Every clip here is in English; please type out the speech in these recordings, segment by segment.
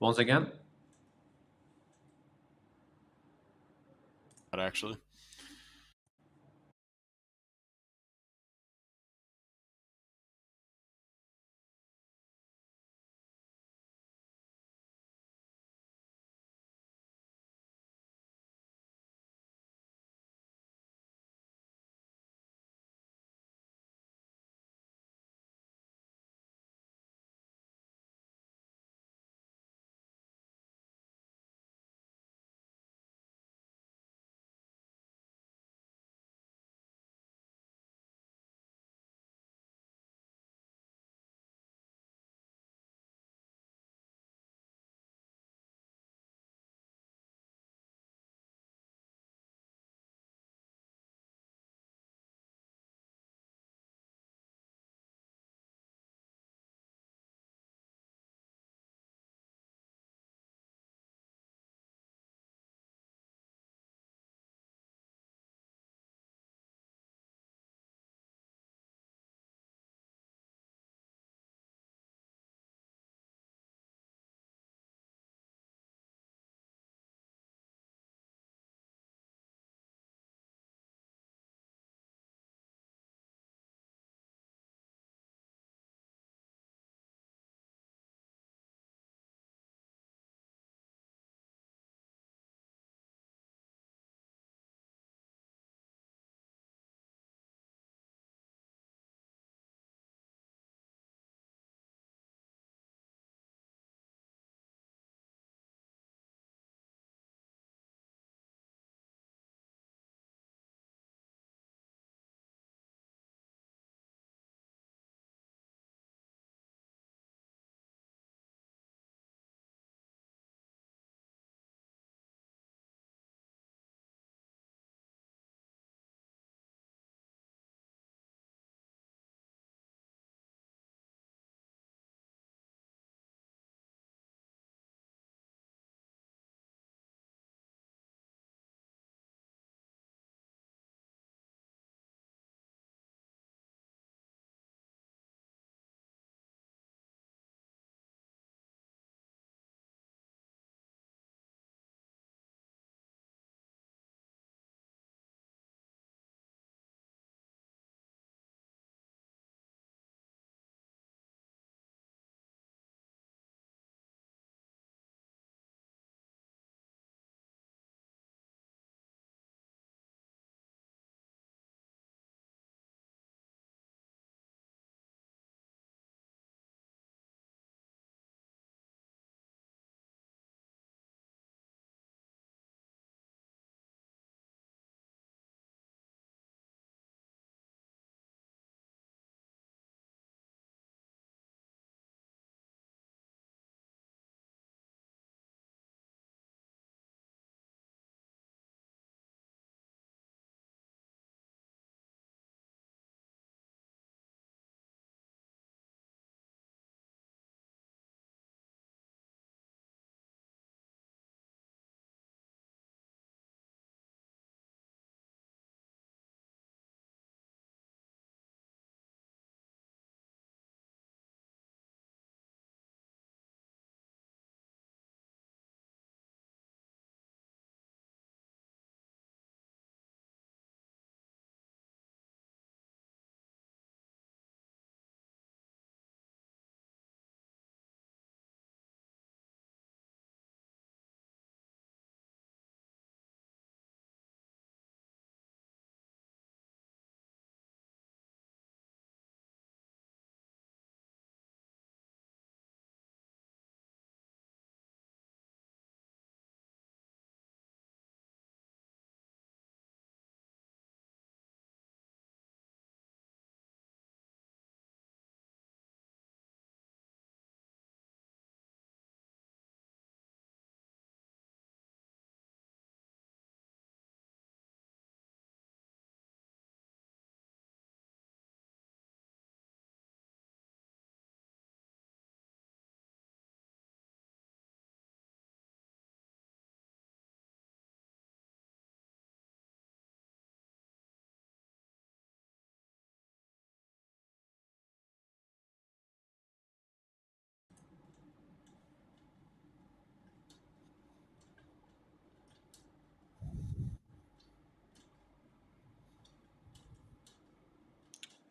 once again. Actually.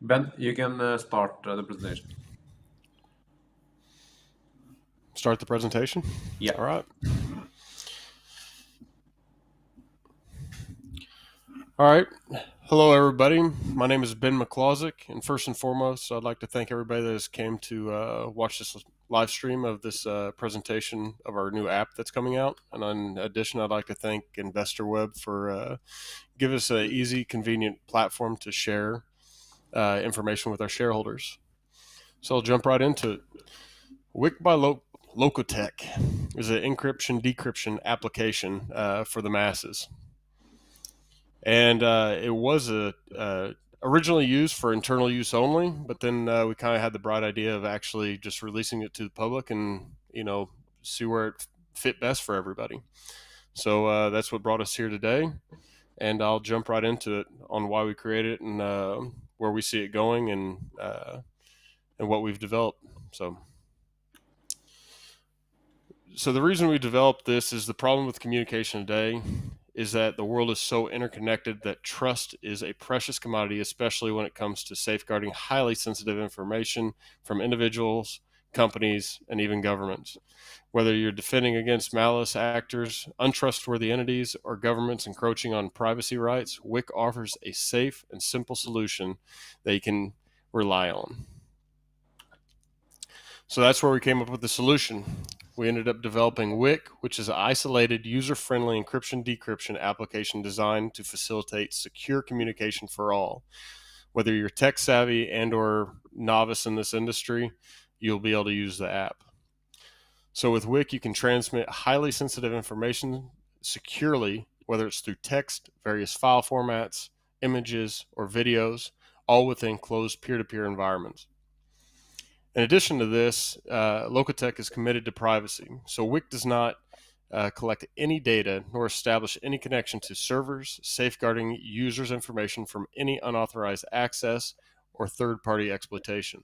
Ben, you can start the presentation. Start the presentation. Yeah. All right. All right. Hello, everybody. My name is Ben McClosick, and first and foremost, I'd like to thank everybody that has came to watch this live stream of this presentation of our new app that's coming out. And in addition, I'd like to thank InvestorWeb for giving us an easy, convenient platform to share information with our shareholders. So I'll jump right into it. WIC by Lokotech is an encryption decryption application for the masses. And it was originally used for internal use only, but then we kind of had the bright idea of actually just releasing it to the public and see where it fit best for everybody. So that's what brought us here today, and I'll jump right into it on why we created it and where we see it going and what we've developed. So the reason we developed this is the problem with communication today is that the world is so interconnected that trust is a precious commodity, especially when it comes to safeguarding highly sensitive information from individuals, companies, and even governments. Whether you're defending against malice actors, untrustworthy entities, or governments encroaching on privacy rights, WIC offers a safe and simple solution that you can rely on. So that's where we came up with the solution. We ended up developing WIC, which is an isolated, user-friendly encryption-decryption application designed to facilitate secure communication for all. Whether you're tech-savvy and or novice in this industry, you'll be able to use the app. So with WIC, you can transmit highly sensitive information securely, whether it's through text, various file formats, images, or videos, all within closed peer-to-peer environments. In addition to this, Lokotech is committed to privacy. So WIC does not collect any data nor establish any connection to servers, safeguarding users' information from any unauthorized access or third-party exploitation.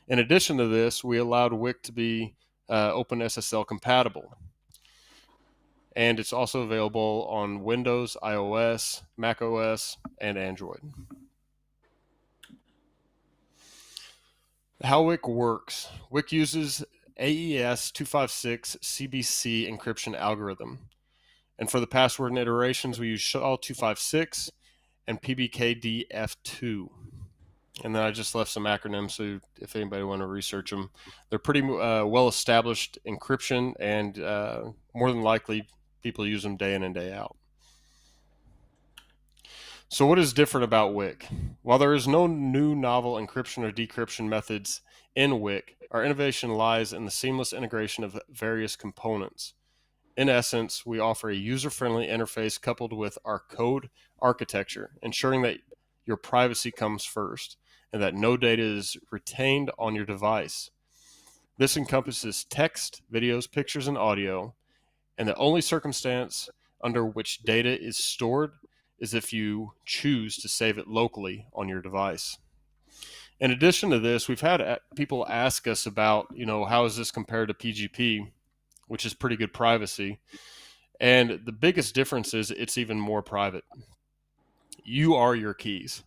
In addition to this, we allowed WIC to be OpenSSL compatible. And it's also available on Windows, iOS, macOS, and Android. How WIC works. WIC uses AES 256 CBC encryption algorithm. And for the password and iterations, we use SHA-256 and PBKDF2. And then I just left some acronyms, so if anybody want to research them, they're pretty well-established encryption, and more than likely, people use them day in and day out. So what is different about WIC? While there is no new novel encryption or decryption methods in WIC, our innovation lies in the seamless integration of various components. In essence, we offer a user-friendly interface coupled with our code architecture, ensuring that your privacy comes first and that no data is retained on your device. This encompasses text, videos, pictures, and audio, and the only circumstance under which data is stored is if you choose to save it locally on your device. In addition to this, we've had people ask us about, how is this compared to PGP, which is pretty good privacy. And the biggest difference is it's even more private. You are your keys,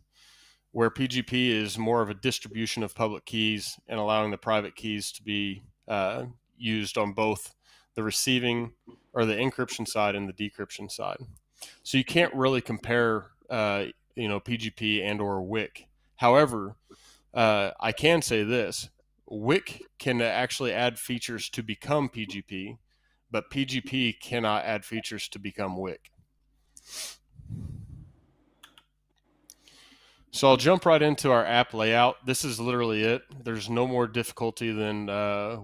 where PGP is more of a distribution of public keys and allowing the private keys to be used on both the receiving or the encryption side and the decryption side. So you can't really compare, PGP and or WIC. However, I can say this: WIC can actually add features to become PGP, but PGP cannot add features to become WIC. So I'll jump right into our app layout. This is literally it. There's no more difficulty than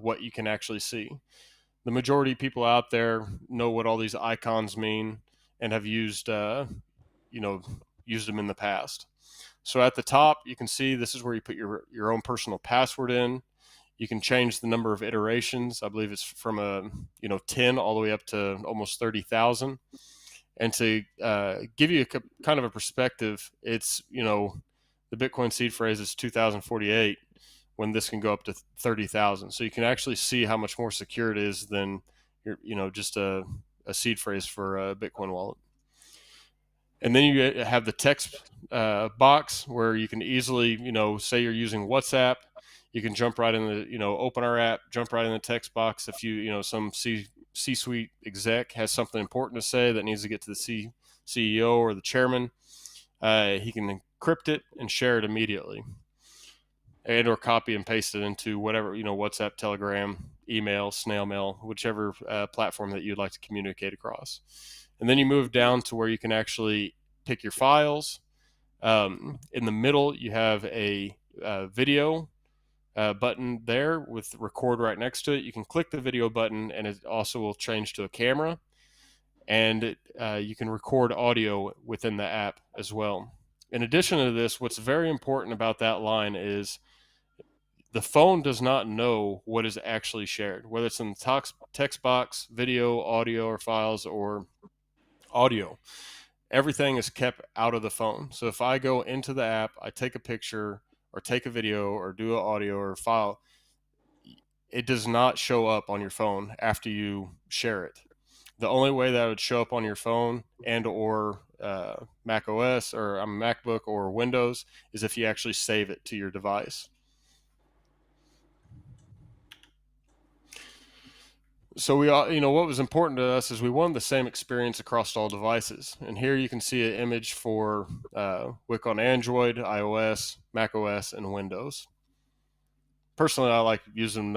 what you can actually see. The majority of people out there know what all these icons mean and have used used them in the past. So at the top, you can see this is where you put your own personal password in. You can change the number of iterations. I believe it's from 10 all the way up to almost 30,000. And to give you kind of a perspective, it's the Bitcoin seed phrase is 2048 when this can go up to 30,000. So you can actually see how much more secure it is than just a seed phrase for a Bitcoin wallet. And then you have the text box where you can easily, say you're using WhatsApp, you can jump right in the, open our app, jump right in the text box. If some C-suite exec has something important to say that needs to get to the CEO or the chairman, he can encrypt it and share it immediately, and or copy and paste it into whatever, WhatsApp, Telegram, email, snail mail, whichever platform that you'd like to communicate across. And then you move down to where you can actually pick your files. In the middle, you have a video button there with record right next to it. You can click the video button, and it also will change to a camera. And you can record audio within the app as well. In addition to this, what's very important about that line is the phone does not know what is actually shared, whether it's in the text box, video, audio, or files, or audio. Everything is kept out of the phone. So if I go into the app, I take a picture or take a video or do an audio or a file, it does not show up on your phone after you share it. The only way that would show up on your phone and or Mac OS or a MacBook or Windows is if you actually save it to your device. So we all, what was important to us is we wanted the same experience across all devices. And here you can see an image for WIC on Android, iOS, Mac OS, and Windows. Personally, I like using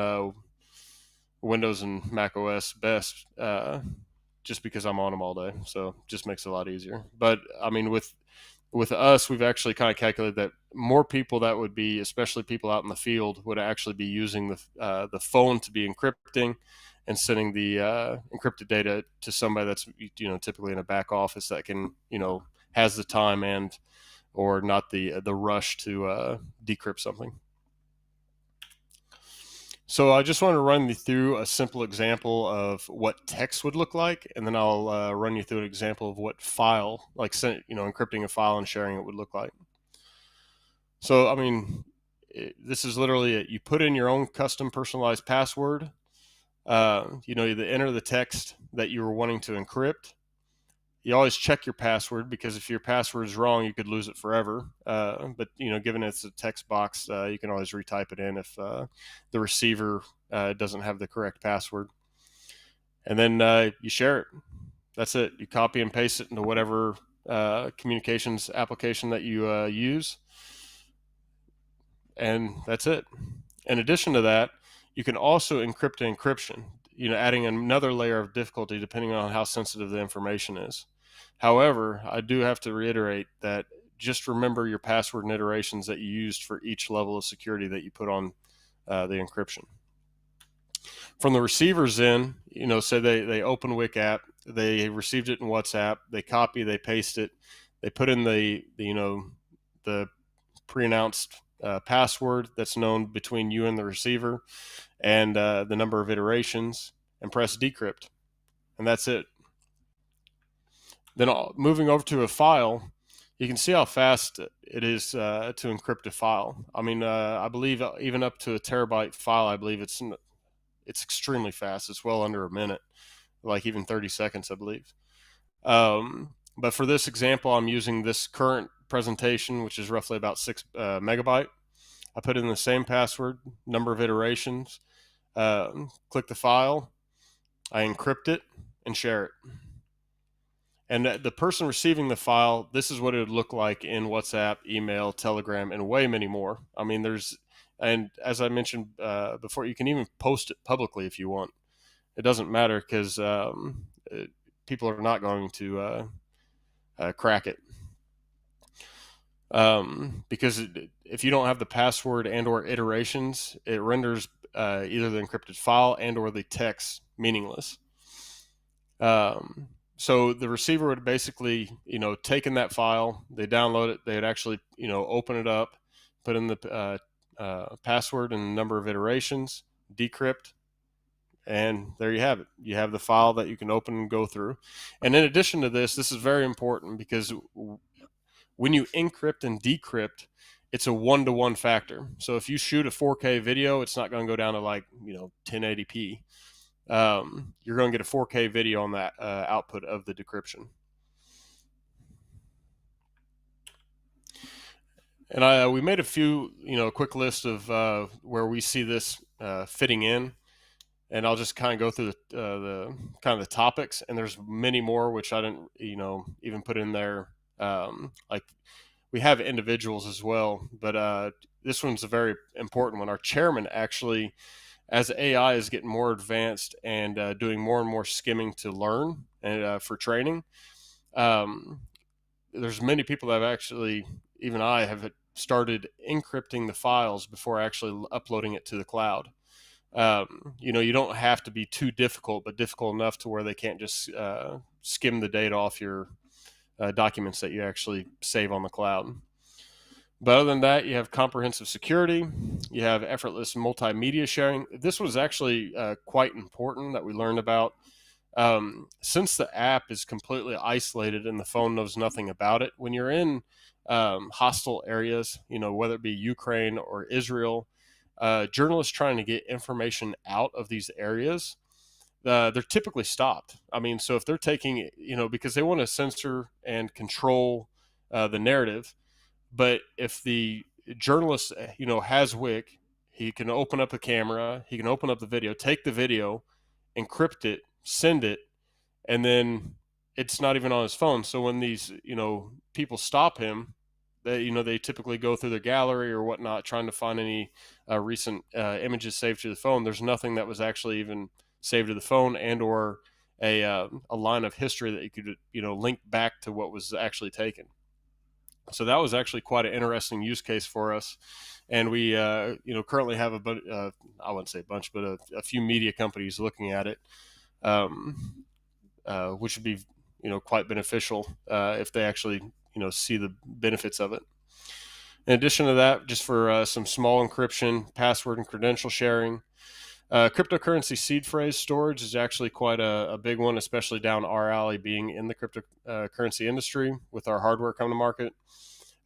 Windows and Mac OS best, just because I'm on them all day. So it just makes it a lot easier. But I mean, with us, we've actually kind of calculated that more people that would be, especially people out in the field, would actually be using the phone to be encrypting and sending the encrypted data to somebody that's typically in a back office that can has the time and or not the rush to decrypt something. So I just want to run you through a simple example of what text would look like, and then I'll run you through an example of what file, like encrypting a file and sharing it would look like. So I mean, this is literally it. You put in your own custom personalized password. You enter the text that you were wanting to encrypt. You always check your password, because if your password is wrong, you could lose it forever. But given it's a text box, you can always retype it in if the receiver doesn't have the correct password. And then you share it. That's it. You copy and paste it into whatever communications application that you use, and that's it. In addition to that, you can also encrypt encryption, adding another layer of difficulty depending on how sensitive the information is. However, I do have to reiterate that just remember your password and iterations that you used for each level of security that you put on the encryption. From the receiver's end, say they open WIC app, they received it in WhatsApp, they copy, they paste it, they put in the pre-announced password that's known between you and the receiver, and the number of iterations, and press decrypt, and that's it. Then moving over to a file, you can see how fast it is to encrypt a file. I mean, I believe even up to a terabyte file, I believe it's extremely fast. It's well under a minute, like even 30 seconds, I believe. But for this example, I'm using this current presentation, which is roughly about 6 megabyte. I put in the same password, number of iterations, click the file, I encrypt it, and share it. And the person receiving the file, this is what it would look like in WhatsApp, email, Telegram, and way many more. I mean, and as I mentioned before, you can even post it publicly if you want. It doesn't matter, because people are not going to crack it. Because if you don't have the password and or iterations, it renders either the encrypted file and or the text meaningless. So the receiver would basically, take in that file, they download it, they'd actually, open it up, put in the password and number of iterations, decrypt, and there you have it. You have the file that you can open and go through. And in addition to this is very important, because when you encrypt and decrypt, it's a 1-to-1 factor. So if you shoot a 4K video, it's not going to go down to 1080p. You're going to get a 4K video on that output of the decryption. And we made a few, a quick list of where we see this fitting in, and I'll just kind of go through the kind of the topics. And there's many more which I didn't, even put in there. Like we have individuals as well, but this one's a very important one. Our chairman actually, as AI is getting more advanced and doing more and more skimming to learn and for training, um, there's many people that have actually, even I have started encrypting the files before actually uploading it to the cloud. You don't have to be too difficult, but difficult enough to where they can't just skim the data off your documents that you actually save on the cloud. But other than that, you have comprehensive security, you have effortless multimedia sharing. This was actually quite important that we learned about. Since the app is completely isolated and the phone knows nothing about it, when you're in hostile areas, whether it be Ukraine or Israel, journalists trying to get information out of these areas, they're typically stopped. I mean, so if they're taking, because they want to censor and control the narrative, but if the journalist, has WIC, he can open up a camera, he can open up the video, take the video, encrypt it, send it, and then it's not even on his phone. So when these, people stop him, they typically go through their gallery or whatnot, trying to find any recent images saved to the phone. There's nothing that was actually even saved to the phone, and or a line of history that you could, link back to what was actually taken. So that was actually quite an interesting use case for us, and we currently have I wouldn't say a bunch, but a few media companies looking at it, which would be quite beneficial if they actually see the benefits of it. In addition to that, just for some small encryption, password and credential sharing, cryptocurrency seed phrase storage is actually quite a big one, especially down our alley, being in the cryptocurrency industry with our hardware coming to market.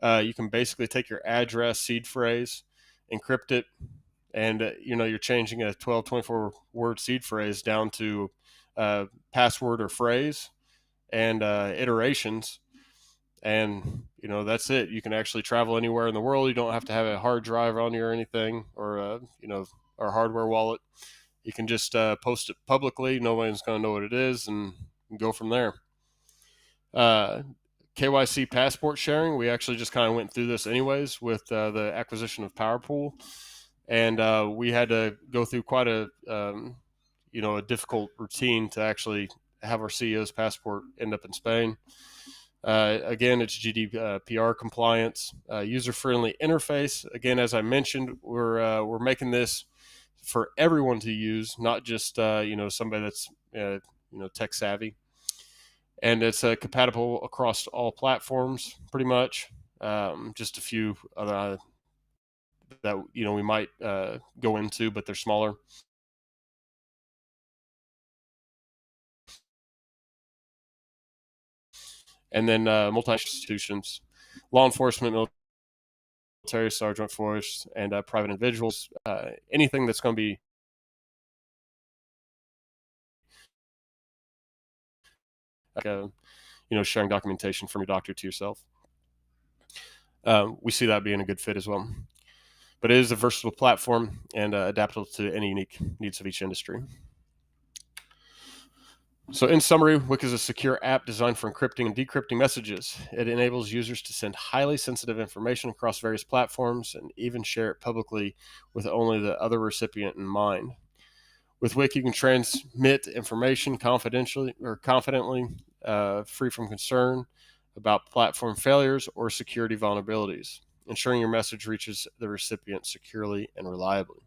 You can basically take your address, seed phrase, encrypt it, and you're changing a 12, 24 word seed phrase down to password or phrase and iterations, and that's it. You can actually travel anywhere in the world. You don't have to have a hard drive on you or anything, or our hardware wallet. You can just post it publicly. No one's going to know what it is, and go from there. KYC passport sharing. We actually just kind of went through this anyways with the acquisition of PowerPool, and we had to go through quite a a difficult routine to actually have our CEO's passport end up in Spain. Again, it's GDPR compliance, user-friendly interface. Again, as I mentioned, we're making this for everyone to use, not just somebody that's tech savvy. And it's compatible across all platforms, pretty much. Just a few other that we might go into, but they're smaller. And then multi institutions, law enforcement, military, sergeant force, and private individuals. Anything that's going to be like sharing documentation from your doctor to yourself. We see that being a good fit as well. But it is a versatile platform and adaptable to any unique needs of each industry. So in summary, WIC is a secure app designed for encrypting and decrypting messages. It enables users to send highly sensitive information across various platforms and even share it publicly with only the other recipient in mind. With WIC, you can transmit information confidentially or confidently, free from concern about platform failures or security vulnerabilities, ensuring your message reaches the recipient securely and reliably.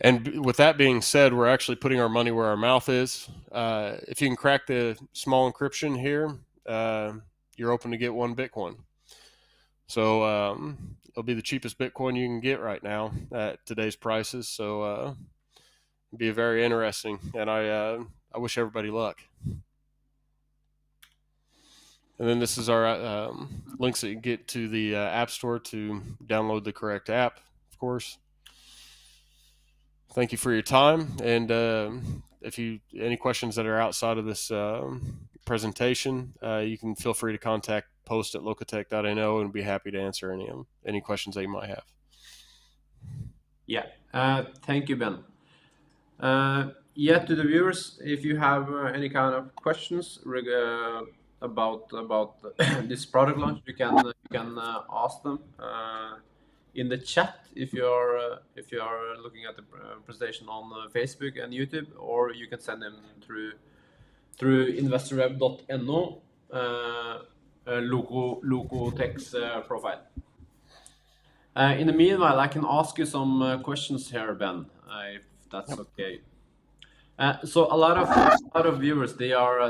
And with that being said, we're actually putting our money where our mouth is. If you can crack the small encryption here, you're open to get one Bitcoin. So it'll be the cheapest Bitcoin you can get right now at today's prices. So it'll be very interesting, and I wish everybody luck. And then this is our links that you get to the App Store to download the correct app, of course. Thank you for your time, and if you any questions that are outside of this presentation, you can feel free to contact post at lokotech.no and be happy to answer any questions that you might have. Yeah. Thank you, Ben. Yeah, to the viewers, if you have any kind of questions about this product launch, you can ask them in the chat if you are looking at the presentation on Facebook and YouTube, or you can send them through investorweb.no, Lokotech's profile. In the meanwhile, I can ask you some questions here, Ben, if that's okay. So a lot of viewers, they are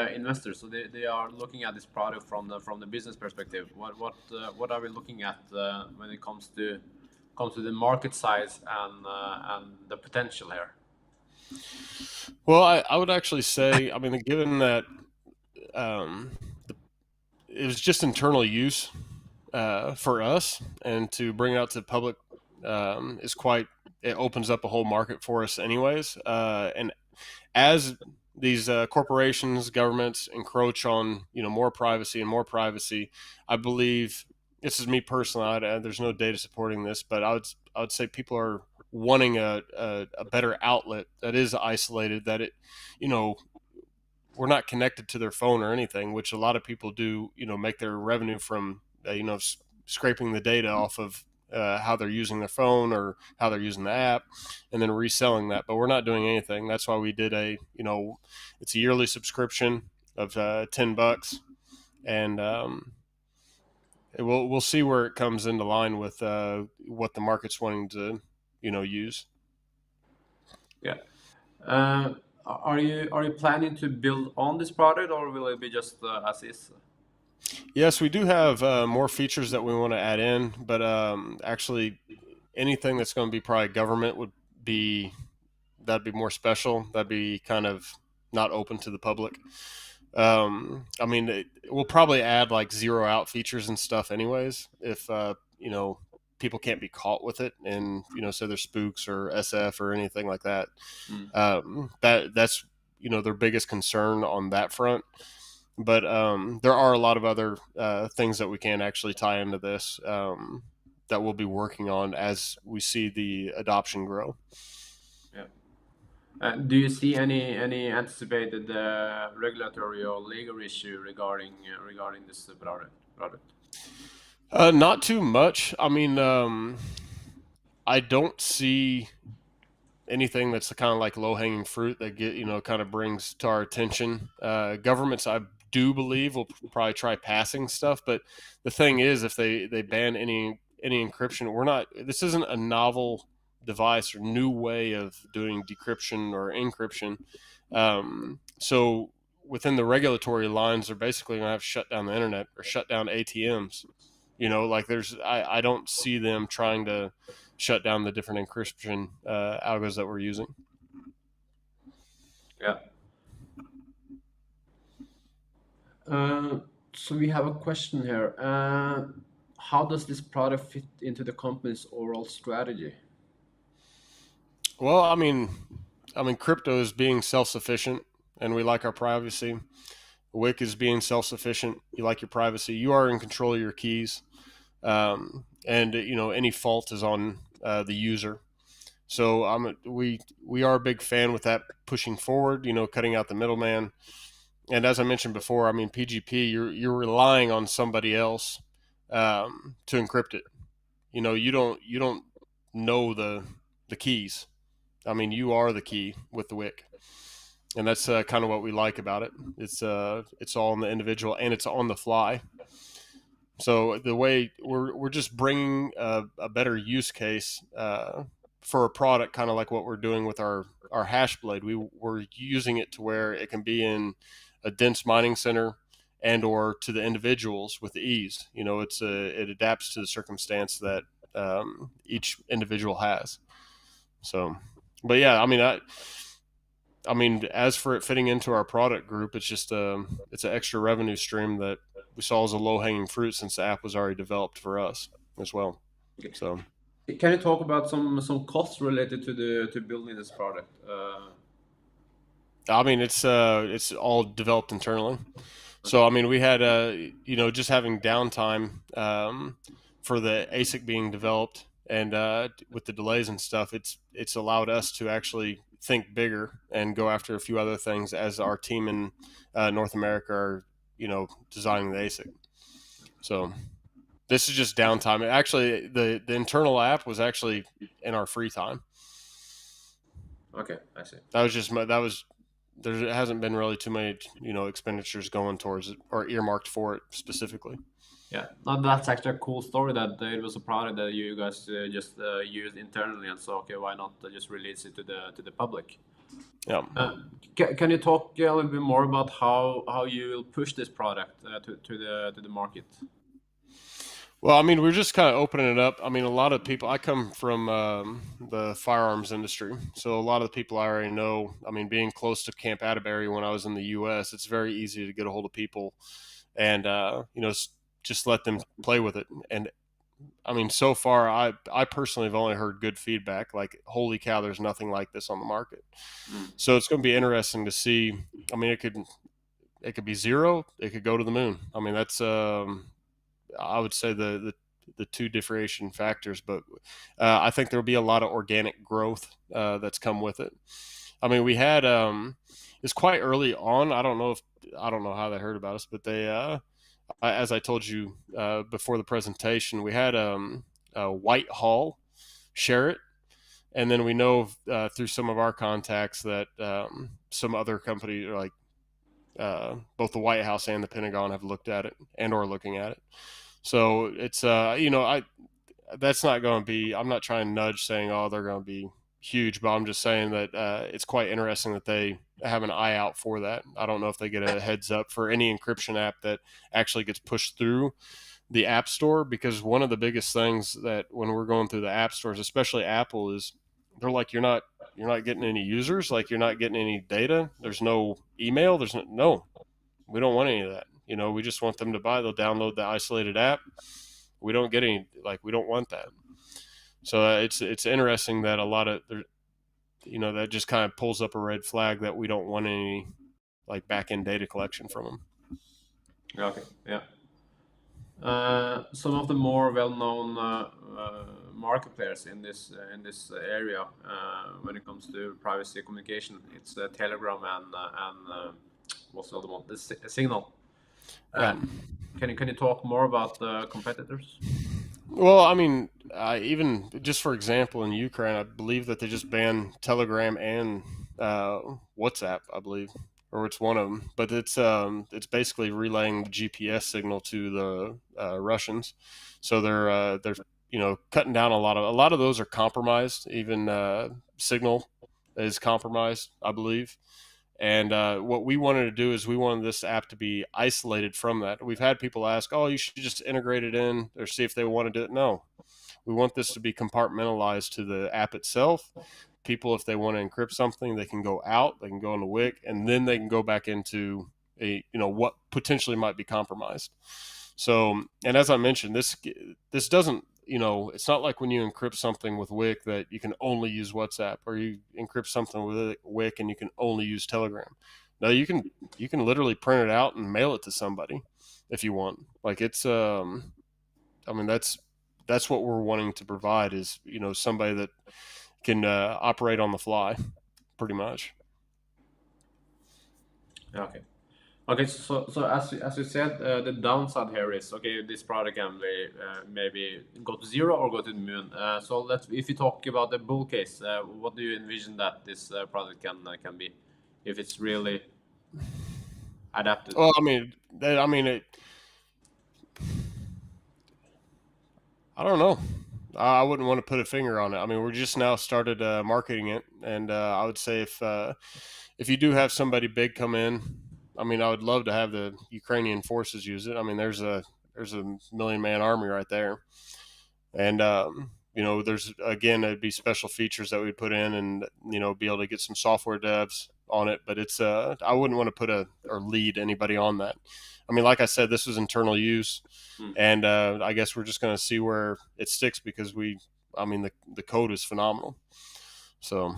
investors, so they are looking at this product from the business perspective. What are we looking at when it comes to the market size and the potential here? Well, I would actually say, I mean, given that um, it was just internal use for us, and to bring it out to the public is quite. It opens up a whole market for us, anyways. And as these corporations, governments encroach on more privacy and more privacy, I believe this is me personally. There's no data supporting this, but I would say people are wanting a better outlet that is isolated, that it you know we're not connected to their phone or anything, which a lot of people do, make their revenue from, scraping the data off of how they're using their phone or how they're using the app, and then reselling that. But we're not doing anything. That's why we did it's a yearly subscription of $10, and we'll see where it comes into line with what the market's wanting to, use. Yeah. Are you planning to build on this product, or will it be just as is? Yes, we do have more features that we want to add in, but actually, anything that's going to be probably government that'd be more special. That'd be kind of not open to the public. I mean, we'll probably add like zero out features and stuff, anyways. If people can't be caught with it, and say they're spooks or SF or anything like that. Mm. That's their biggest concern on that front. But there are a lot of other things that we can actually tie into this, that we'll be working on as we see the adoption grow. Yeah. Do you see any anticipated regulatory or legal issue regarding this product? Not too much. I mean, I don't see anything that's kind of like low hanging fruit that kind of brings to our attention. Governments, I do believe, will probably try passing stuff, but the thing is, if they ban any encryption, this isn't a novel device or new way of doing decryption or encryption. So within the regulatory lines, they're basically going to have to shut down the internet or shut down ATMs. I don't see them trying to shut down the different encryption algos that we're using. Yeah. So we have a question here. How does this product fit into the company's overall strategy? Well, I mean, crypto is being self-sufficient, and we like our privacy. WIC is being self-sufficient. You like your privacy. You are in control of your keys, and any fault is on the user. So we are a big fan with that pushing forward. Cutting out the middleman. And as I mentioned before, I mean, PGP, you're relying on somebody else to encrypt it. You don't know the keys. I mean, you are the key with the WIC, and that's kind of what we like about it. It's all on the individual, and it's on the fly. So the way we're just bringing a better use case for a product, kind of like what we're doing with our Hashblade. We're using it to where it can be in a dense mining center and or to the individuals with ease. It adapts to the circumstance that each individual has. So, but yeah, I mean, as for it fitting into our product group, it's just it's an extra revenue stream that we saw as a low hanging fruit since the app was already developed for us as well. Okay. So, Can you talk about some costs related to building this product? I mean, it's all developed internally. So I mean, we had just having downtime for the ASIC being developed, and with the delays and stuff, it's allowed us to actually think bigger and go after a few other things as our team in North America are designing the ASIC. So this is just downtime. Actually, the internal app was actually in our free time. Okay, I see. That was just that was there hasn't been really too many expenditures going towards it or earmarked for it specifically. Yeah, no, that's actually a cool story that it was a product that you guys just used internally, and so okay, why not just release it to the public? Yeah. Can you talk a little bit more about how you will push this product to the market? Well, I mean, we're just kind of opening it up. I mean, a lot of people. I come from the firearms industry, so a lot of the people I already know. I mean, being close to Compatibility when I was in the U.S., it's very easy to get a hold of people, and just let them play with it. And I mean, so far, I personally have only heard good feedback. Like, holy cow, there's nothing like this on the market. Mm. So it's going to be interesting to see. I mean, it could be zero. It could go to the moon. I mean, that's I would say the two differentiation factors, but I think there'll be a lot of organic growth that's come with it. I mean, we had it's quite early on. I don't know how they heard about us, but they as I told you before the presentation, we had Whitehall share it, and then we know through some of our contacts that some other company like both the White House and the Pentagon have looked at it and or looking at it. So it's I that's not going to be. I'm not trying to nudge saying oh they're going to be huge, but I'm just saying that it's quite interesting that they have an eye out for that. I don't know if they get a heads up for any encryption app that actually gets pushed through the App Store, because one of the biggest things that when we're going through the app stores, especially Apple, is they're like you're not getting any users, like you're not getting any data. There's no email. There's no we don't want any of that. We just want them to buy. They'll download the isolated app. We don't get any we don't want that. So it's interesting that a lot of that just kind of pulls up a red flag that we don't want any back end data collection from them. Okay, yeah. Some of the more well-known market players in this area when it comes to privacy communication, it's Telegram and what's the other one? Signal. Yeah. Can you talk more about the competitors? Well, I mean, even just for example, in Ukraine, I believe that they just banned Telegram and WhatsApp, I believe, or it's one of them. But it's basically relaying the GPS signal to the Russians, so they're cutting down a lot of those are compromised. Even Signal is compromised, I believe. And what we wanted to do is we wanted this app to be isolated from that. We've had people ask, "Oh, you should just integrate it in or see if they want to do it." No, we want this to be compartmentalized to the app itself. People, if they want to encrypt something, they can go out, they can go into WIC, and then they can go back into what potentially might be compromised. So, and as I mentioned, this doesn't it's not like when you encrypt something with WIC that you can only use WhatsApp, or you encrypt something with WIC and you can only use Telegram. No, you can literally print it out and mail it to somebody if you want. Like it's I mean that's what we're wanting to provide is somebody that can operate on the fly, pretty much. Okay. Okay, so as you said, the downside here is okay. This product can be maybe go to zero or go to the moon. So let's if you talk about the bull case, what do you envision that this product can be, if it's really adapted? Well, I mean, I don't know. I wouldn't want to put a finger on it. I mean, we're just now started marketing it, and I would say if you do have somebody big come in, I mean, I would love to have the Ukrainian forces use it. I mean, there's a million man army right there, and there's again it'd be special features that we'd put in, and be able to get some software devs on it. But it's I wouldn't want to put or lead anybody on that. I mean, like I said, this was internal use, and I guess we're just going to see where it sticks because I mean, the code is phenomenal. So,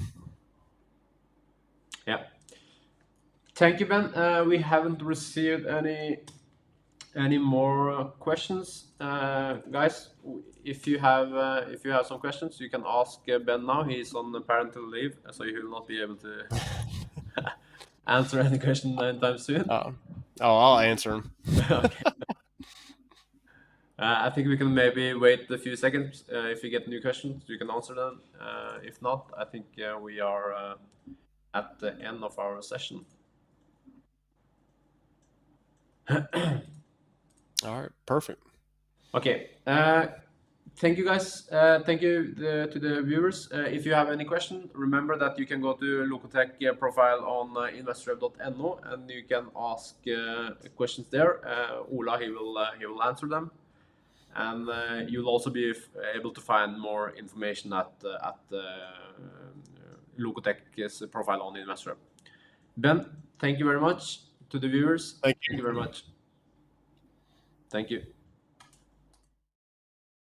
Yeah. Thank you, Ben. We haven't received any more questions, guys. If you have some questions, you can ask Ben now. He's on parental leave, so he will not be able to answer any question anytime soon. I'll answer them. Okay. I think we can maybe wait a few seconds. If you get new questions, you can answer them. If not, I think we are at the end of our session. All right, perfect. Okay. Thank you, guys. Thank you to the viewers. If you have any question, remember that you can go to Lokotech profile on investorweb.no and you can ask questions there. Ola, he will answer them, and you'll also be able to find more information at Lokotech's profile on InvestorWeb. Ben, thank you very much. To the viewers, Thank thank you very much. Thank you.